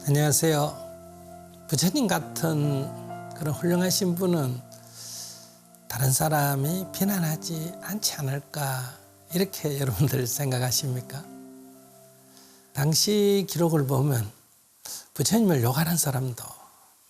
안녕하세요. 부처님 같은 그런 훌륭하신 분은 다른 사람이 비난하지 않지 않을까 이렇게 여러분들 생각하십니까? 당시 기록을 보면 부처님을 욕하는 사람도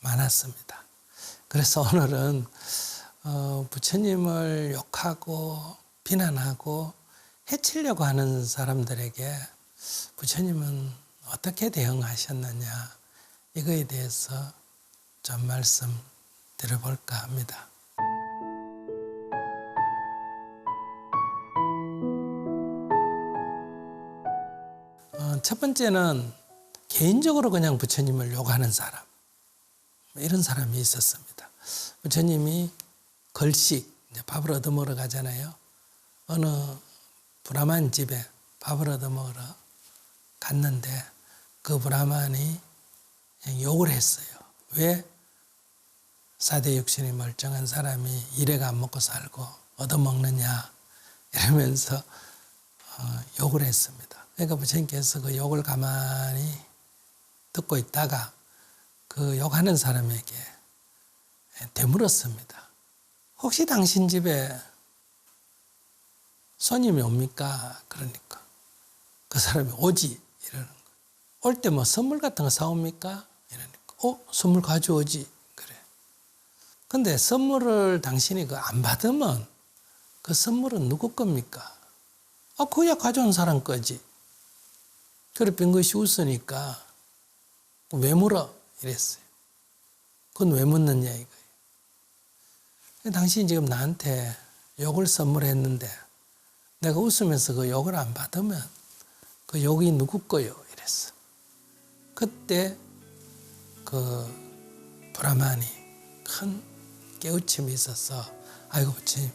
많았습니다. 그래서 오늘은 부처님을 욕하고 비난하고 해치려고 하는 사람들에게 부처님은 어떻게 대응하셨느냐 이거에 대해서 좀 말씀 드려볼까 합니다. 첫 번째는 개인적으로 그냥 부처님을 욕하는 사람, 이런 사람이 있었습니다. 부처님이 걸식, 밥을 얻어먹으러 가잖아요. 어느 브라만 집에 밥을 얻어먹으러 갔는데 그 브라만이 욕을 했어요. 왜 사대 육신이 멀쩡한 사람이 이래가 안 먹고 살고 얻어먹느냐 이러면서 욕을 했습니다. 그러니까 부처님께서 그 욕을 가만히 듣고 있다가 그 욕하는 사람에게 되물었습니다. 혹시 당신 집에 손님이 옵니까? 그러니까 그 사람이 오지 이러는 거예요. 올 때 뭐 선물 같은 거 사옵니까? 이러니까 선물 가져오지 그래. 근데 선물을 당신이 안 받으면 그 선물은 누구 겁니까? 그야 가져온 사람 거지. 그래 빙긋이 웃으니까 왜 물어? 이랬어요. 그건 왜 묻느냐 이거예요. 당신이 지금 나한테 욕을 선물했는데 내가 웃으면서 그 욕을 안 받으면 그 욕이 누구 거요? 이랬어. 그때 그 브라만이 큰 깨우침이 있어서 아이고 부처님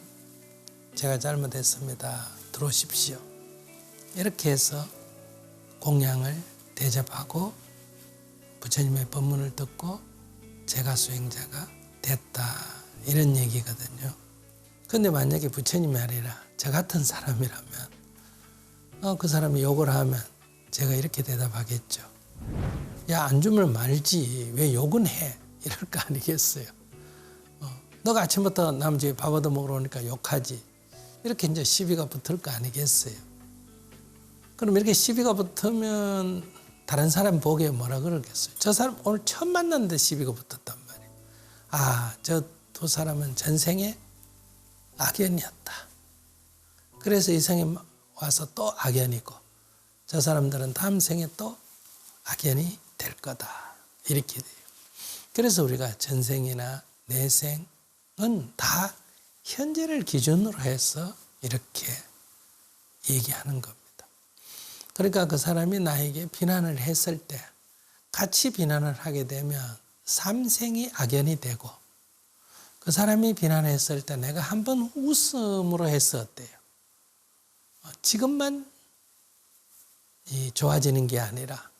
제가 잘못했습니다. 들어오십시오. 이렇게 해서 공양을 대접하고 부처님의 법문을 듣고 제가 수행자가 됐다. 이런 얘기거든요. 근데 만약에 부처님이 아니라 저 같은 사람이라면 그 사람이 욕을 하면 제가 이렇게 대답하겠죠. 야, 안 주면 말지 왜 욕은 해? 이럴 거 아니겠어요. 너가 아침부터 남 집에 밥 얻어 먹으러 오니까 욕하지. 이렇게 이제 시비가 붙을 거 아니겠어요. 그럼 이렇게 시비가 붙으면 다른 사람 보기에 뭐라 그러겠어요. 저 사람 오늘 처음 만났는데 시비가 붙었단 말이에요. 저 두 사람은 전생에 악연이었다. 그래서 이 생에 와서 또 악연이고 저 사람들은 다음 생에 또 악연이 될 거다. 이렇게 돼요. 그래서 우리가 전생이나 내생은 다 현재를 기준으로 해서 이렇게 얘기하는 겁니다. 그러니까 그 사람이 나에게 비난을 했을 때 같이 비난을 하게 되면 삼생이 악연이 되고 그 사람이 비난했을 때 내가 한번 웃음으로 해서 어때요? 지금만 좋아지는 게 아니라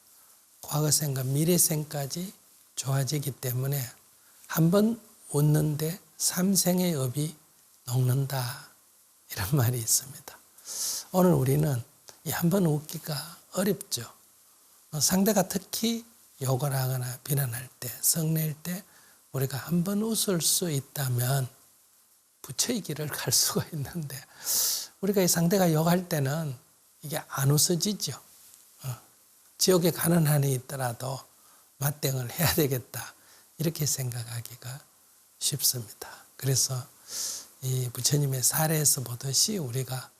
과거생과 미래생까지 좋아지기 때문에 한번 웃는데 삼생의 업이 녹는다. 이런 말이 있습니다. 오늘 우리는 한번 웃기가 어렵죠. 상대가 특히 욕을 하거나 비난할 때, 성낼 때 우리가 한번 웃을 수 있다면 부처의 길을 갈 수가 있는데 우리가 이 상대가 욕할 때는 이게 안 웃어지죠. 지옥에 가는 한이 있더라도 맞대응을 해야 되겠다. 이렇게 생각하기가 쉽습니다. 그래서 이 부처님의 사례에서 보듯이 우리가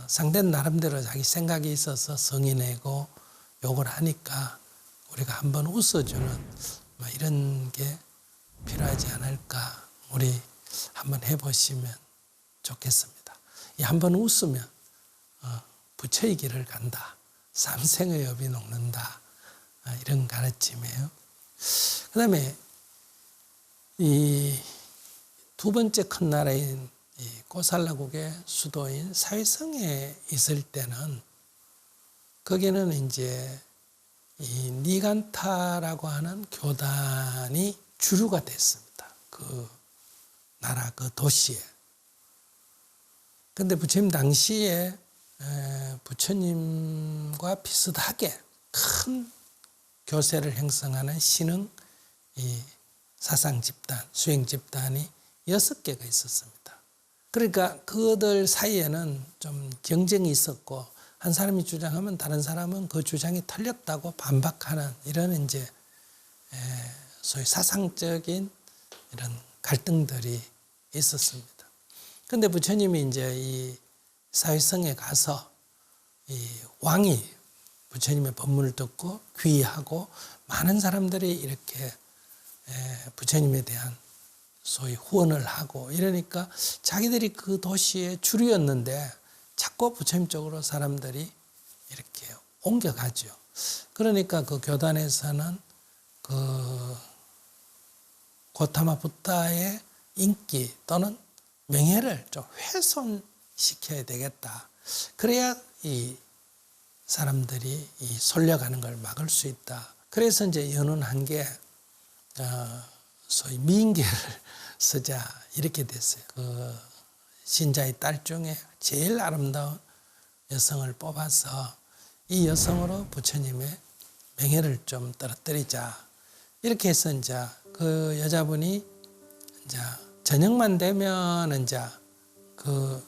상대는 나름대로 자기 생각이 있어서 성의 내고 욕을 하니까 우리가 한번 웃어주는 이런 게 필요하지 않을까. 우리 한번 해보시면 좋겠습니다. 한번 웃으면 부처의 길을 간다. 삼생의 업이 녹는다. 이런 가르침이에요. 그 다음에 이 두 번째 큰 나라인 이 고살라국의 수도인 사위성에 있을 때는 거기는 이제 이 니간타라고 하는 교단이 주류가 됐습니다. 그 나라 그 도시에. 근데 부처님 당시에 부처님과 비슷하게 큰 교세를 형성하는 신흥 이 사상 집단, 수행 집단이 6개가 있었습니다. 그러니까 그들 사이에는 좀 경쟁이 있었고 한 사람이 주장하면 다른 사람은 그 주장이 틀렸다고 반박하는 이런 이제 소위 사상적인 이런 갈등들이 있었습니다. 그런데 부처님이 이제 이 사회성에 가서 이 왕이 부처님의 법문을 듣고 귀의하고 많은 사람들이 이렇게 부처님에 대한 소위 후원을 하고 이러니까 자기들이 그 도시의 주류였는데 자꾸 부처님 쪽으로 사람들이 이렇게 옮겨가죠. 그러니까 그 교단에서는 그 고타마 붓다의 인기 또는 명예를 좀 훼손시켜야 되겠다. 그래야 이 사람들이 이 솔려가는 걸 막을 수 있다. 그래서 이제 연원한 게 소위 미인계를 쓰자 이렇게 됐어요. 그 신자의 딸 중에 제일 아름다운 여성을 뽑아서 이 여성으로 부처님의 명예를 좀 떨어뜨리자. 이렇게 해서 이제 그 여자분이 이제 저녁만 되면 이제 그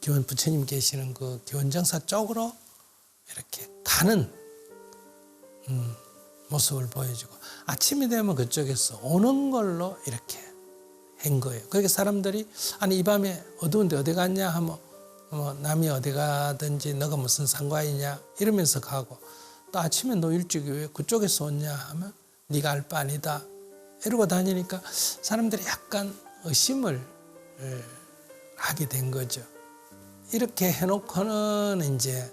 기원 부처님 계시는 그 기원정사 쪽으로 이렇게 가는 모습을 보여주고 아침이 되면 그쪽에서 오는 걸로 이렇게 한 거예요. 그러니까 사람들이 아니 이 밤에 어두운데 어디 갔냐 하면 남이 어디 가든지 너가 무슨 상관이냐 이러면서 가고 또 아침에 너 일찍 왜 그쪽에서 왔냐 하면 네가 알 바 아니다 이러고 다니니까 사람들이 약간 의심을 하게 된 거죠. 이렇게 해놓고는 이제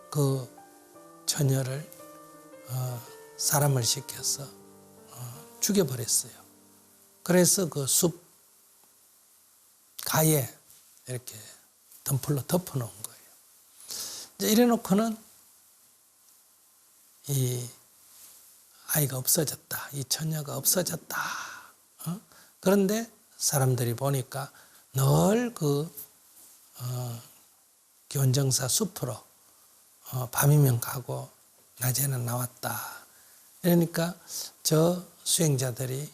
그 처녀를 사람을 시켜서 죽여버렸어요. 그래서 그 숲 가에 이렇게 덤불로 덮어놓은 거예요. 이제 이래놓고는 이 아이가 없어졌다. 이 처녀가 없어졌다. 그런데 사람들이 보니까 늘 그 기원정사 숲으로 밤이면 가고 낮에는 나왔다. 그러니까 저 수행자들이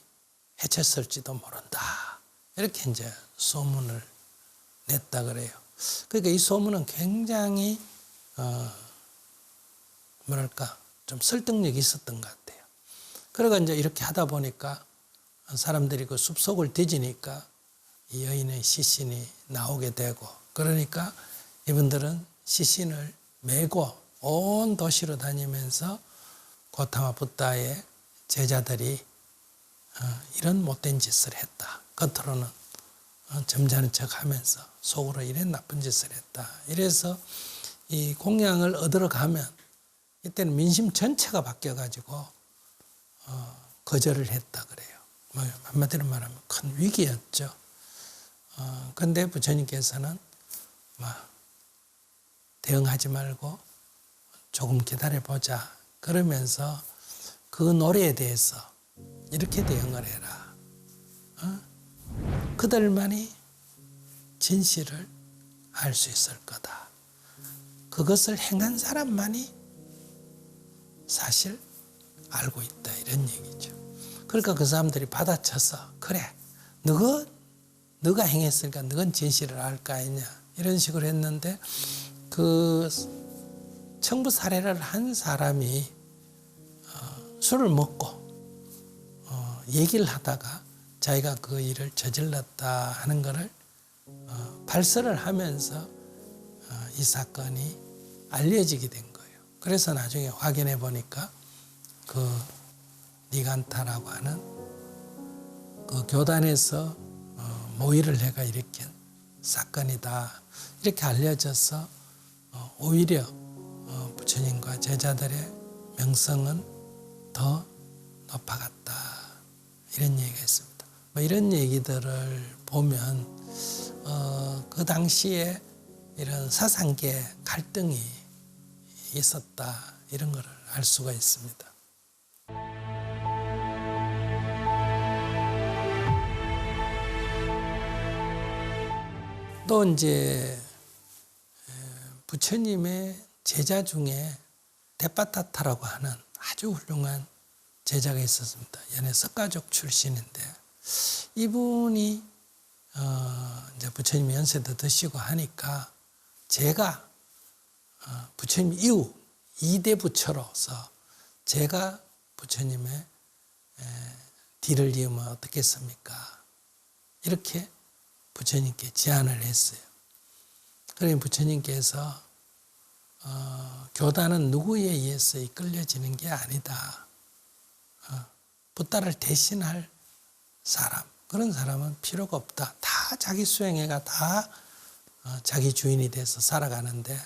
해쳤을지도 모른다. 이렇게 이제 소문을 냈다 그래요. 그러니까 이 소문은 굉장히 뭐랄까 좀 설득력이 있었던 것 같아요. 그러고 이제 이렇게 하다 보니까 사람들이 그 숲속을 뒤지니까 이 여인의 시신이 나오게 되고 그러니까 이분들은 시신을 메고 온 도시로 다니면서 고타마 붓다의 제자들이 이런 못된 짓을 했다. 겉으로는 점잖은 척하면서 속으로 이런 나쁜 짓을 했다. 이래서 이 공양을 얻으러 가면 이때는 민심 전체가 바뀌어가지고 거절을 했다 그래요. 한마디로 말하면 큰 위기였죠. 그런데 부처님께서는 대응하지 말고 조금 기다려보자. 그러면서 그 노래에 대해서 이렇게 대응을 해라. 그들만이 진실을 알 수 있을 거다. 그것을 행한 사람만이 사실 알고 있다. 이런 얘기죠. 그러니까 그 사람들이 받아쳐서 그래 너가 행했으니까 너는 진실을 알 거 아니냐. 이런 식으로 했는데 그 청부 살해를 한 사람이 술을 먹고 얘기를 하다가 자기가 그 일을 저질렀다 하는 것을 발설을 하면서 이 사건이 알려지게 된 거예요. 그래서 나중에 확인해 보니까 그 니간타라고 하는 그 교단에서 모의를 해가 일으킨 사건이다. 이렇게 알려져서 오히려 부처님과 제자들의 명성은 더 높아갔다. 이런 얘기가 있습니다. 이런 얘기들을 보면 그 당시에 이런 사상계 갈등이 있었다. 이런 것을 알 수가 있습니다. 또 이제 부처님의 제자 중에 데파타타라고 하는 아주 훌륭한 제자가 있었습니다. 얘네 석가족 출신인데 이분이 이제 부처님 연세도 드시고 하니까 제가 부처님 이후 2대 부처로서 제가 부처님의 뒤를 이으면 어떻겠습니까? 이렇게 부처님께 제안을 했어요. 그러니 부처님께서 교단은 누구에 의해서 이끌려지는 게 아니다. 부따를 대신할 사람, 그런 사람은 필요가 없다. 다 자기 수행해가 다 자기 주인이 돼서 살아가는데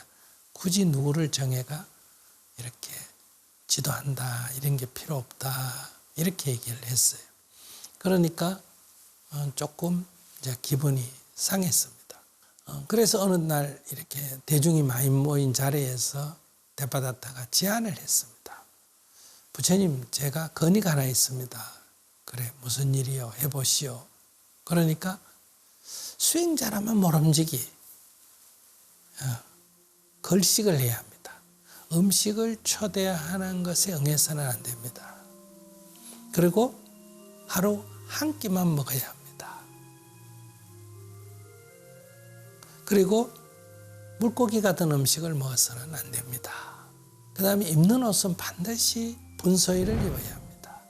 굳이 누구를 정해가 이렇게 지도한다 이런 게 필요 없다 이렇게 얘기를 했어요. 그러니까 조금 이제 기분이 상했습니다. 그래서 어느 날 이렇게 대중이 많이 모인 자리에서 데파다타가 제안을 했습니다. 부처님, 제가 건의가 하나 있습니다. 그래, 무슨 일이요? 해보시오. 그러니까 수행자라면 모름지기 걸식을 해야 합니다. 음식을 초대하는 것에 응해서는 안 됩니다. 그리고 하루 한 끼만 먹어야 합니다. 그리고 물고기 같은 음식을 먹어서는 안 됩니다. 그 다음에 입는 옷은 반드시 분소일을 입어야 합니다.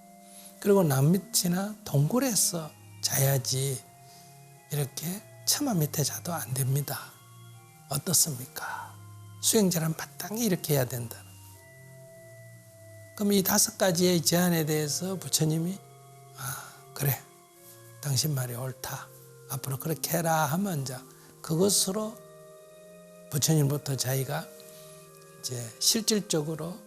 그리고 남밑이나 동굴에서 자야지 이렇게 처마 밑에 자도 안 됩니다. 어떻습니까? 수행자는 마땅히 이렇게 해야 된다. 그럼 이 5가지의 제안에 대해서 부처님이 그래, 당신 말이 옳다. 앞으로 그렇게 해라 하면 이제 그것으로 부처님부터 자기가 이제 실질적으로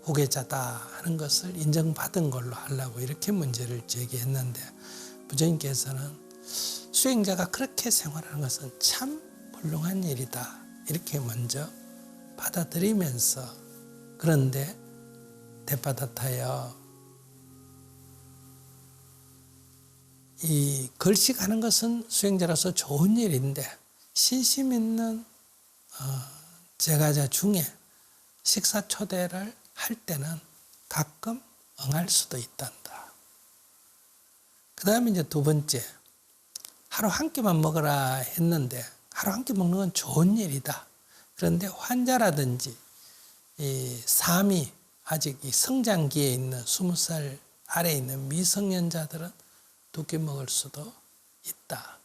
후계자다 하는 것을 인정받은 걸로 하려고 이렇게 문제를 제기했는데 부처님께서는 수행자가 그렇게 생활하는 것은 참 훌륭한 일이다. 이렇게 먼저 받아들이면서 그런데 데파다타여 이 걸식하는 것은 수행자로서 좋은 일인데 신심 있는 제가자 중에 식사 초대를 할 때는 가끔 응할 수도 있단다. 그 다음에 이제 2번째, 하루 한 끼만 먹어라 했는데 하루 한 끼 먹는 건 좋은 일이다. 그런데 환자라든지 이 삶이 아직 이 성장기에 있는 20살 아래에 있는 미성년자들은 2끼 먹을 수도 있다.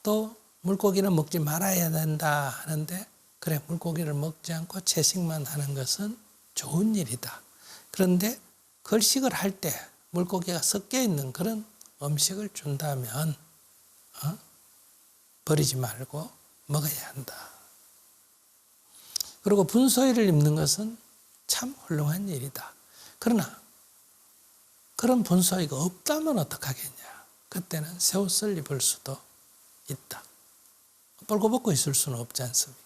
또 물고기는 먹지 말아야 된다 하는데 그래, 물고기를 먹지 않고 채식만 하는 것은 좋은 일이다. 그런데 걸식을 할 때 물고기가 섞여 있는 그런 음식을 준다면 버리지 말고 먹어야 한다. 그리고 분소일을 입는 것은 참 훌륭한 일이다. 그러나 그런 분소이가 없다면 어떡하겠냐. 그때는 새 옷을 입을 수도 있다. 벌거벗고 있을 수는 없지 않습니까?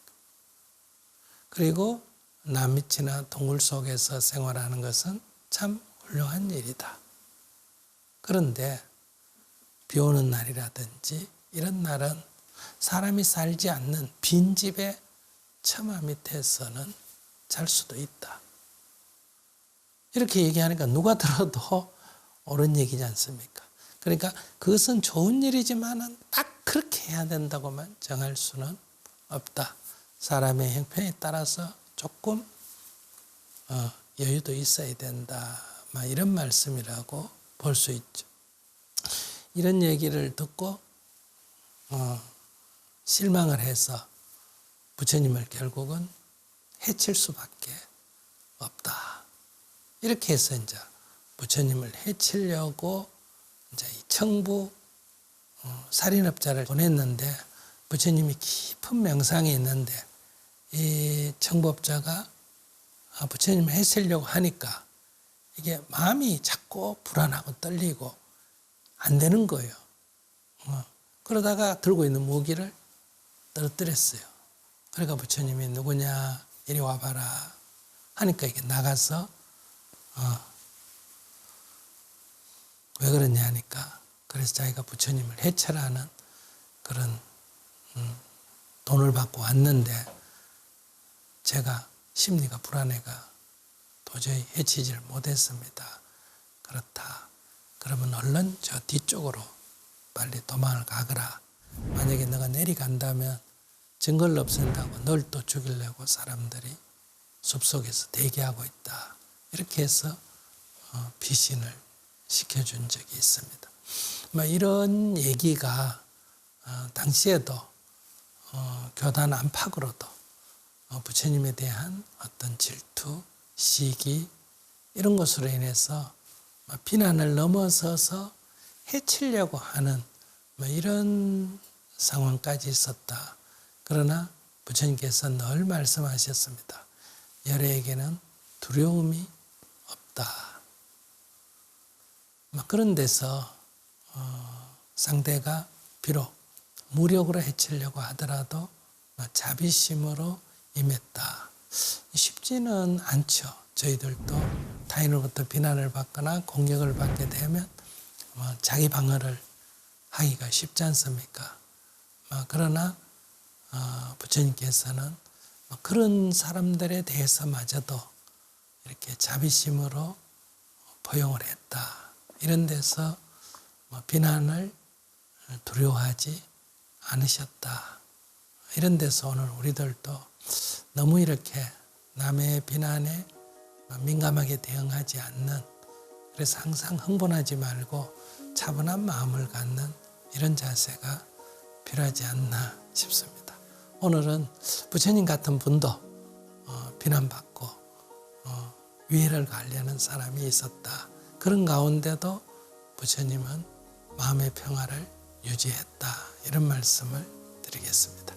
그리고 남밑이나 동굴 속에서 생활하는 것은 참 훌륭한 일이다. 그런데 비 오는 날이라든지 이런 날은 사람이 살지 않는 빈집의 처마 밑에서는 잘 수도 있다. 이렇게 얘기하니까 누가 들어도 옳은 얘기지 않습니까? 그러니까 그것은 좋은 일이지만은 딱 그렇게 해야 된다고만 정할 수는 없다. 사람의 형편에 따라서 조금 여유도 있어야 된다. 이런 말씀이라고 볼 수 있죠. 이런 얘기를 듣고 실망을 해서 부처님을 결국은 해칠 수밖에 없다. 이렇게 해서 이제 부처님을 해치려고 이제 이 청부 살인업자를 보냈는데 부처님이 깊은 명상에 있는데 이 청부업자가 부처님을 해치려고 하니까 이게 마음이 자꾸 불안하고 떨리고 안 되는 거예요. 그러다가 들고 있는 무기를 떨어뜨렸어요. 그러니까 부처님이 누구냐 이리 와봐라 하니까 이게 나가서 왜 그러냐 하니까 그래서 자기가 부처님을 해체라는 그런 돈을 받고 왔는데 제가 심리가 불안해가 도저히 해치지를 못했습니다. 그렇다. 그러면 얼른 저 뒤쪽으로 빨리 도망을 가거라. 만약에 너가 내려간다면 증거를 없앤다고 널 또 죽이려고 사람들이 숲속에서 대기하고 있다. 이렇게 해서 피신을 시켜준 적이 있습니다. 이런 얘기가 당시에도 교단 안팎으로도 부처님에 대한 어떤 질투, 시기 이런 것으로 인해서 비난을 넘어서서 해치려고 하는 이런 상황까지 있었다. 그러나 부처님께서 늘 말씀하셨습니다. 열애에게는 두려움이 없다. 그런 데서 상대가 비록 무력으로 해치려고 하더라도 자비심으로 임했다. 쉽지는 않죠. 저희들도 타인으로부터 비난을 받거나 공격을 받게 되면 자기 방어를 하기가 쉽지 않습니까? 그러나 부처님께서는 그런 사람들에 대해서마저도 이렇게 자비심으로 포용을 했다. 이런 데서 비난을 두려워하지 않으셨다. 이런 데서 오늘 우리들도 너무 이렇게 남의 비난에 민감하게 대응하지 않는, 그래서 항상 흥분하지 말고 차분한 마음을 갖는 이런 자세가 필요하지 않나 싶습니다. 오늘은 부처님 같은 분도 비난받고 위해를 가하려는 사람이 있었다. 그런 가운데도 부처님은 마음의 평화를 유지했다. 이런 말씀을 드리겠습니다.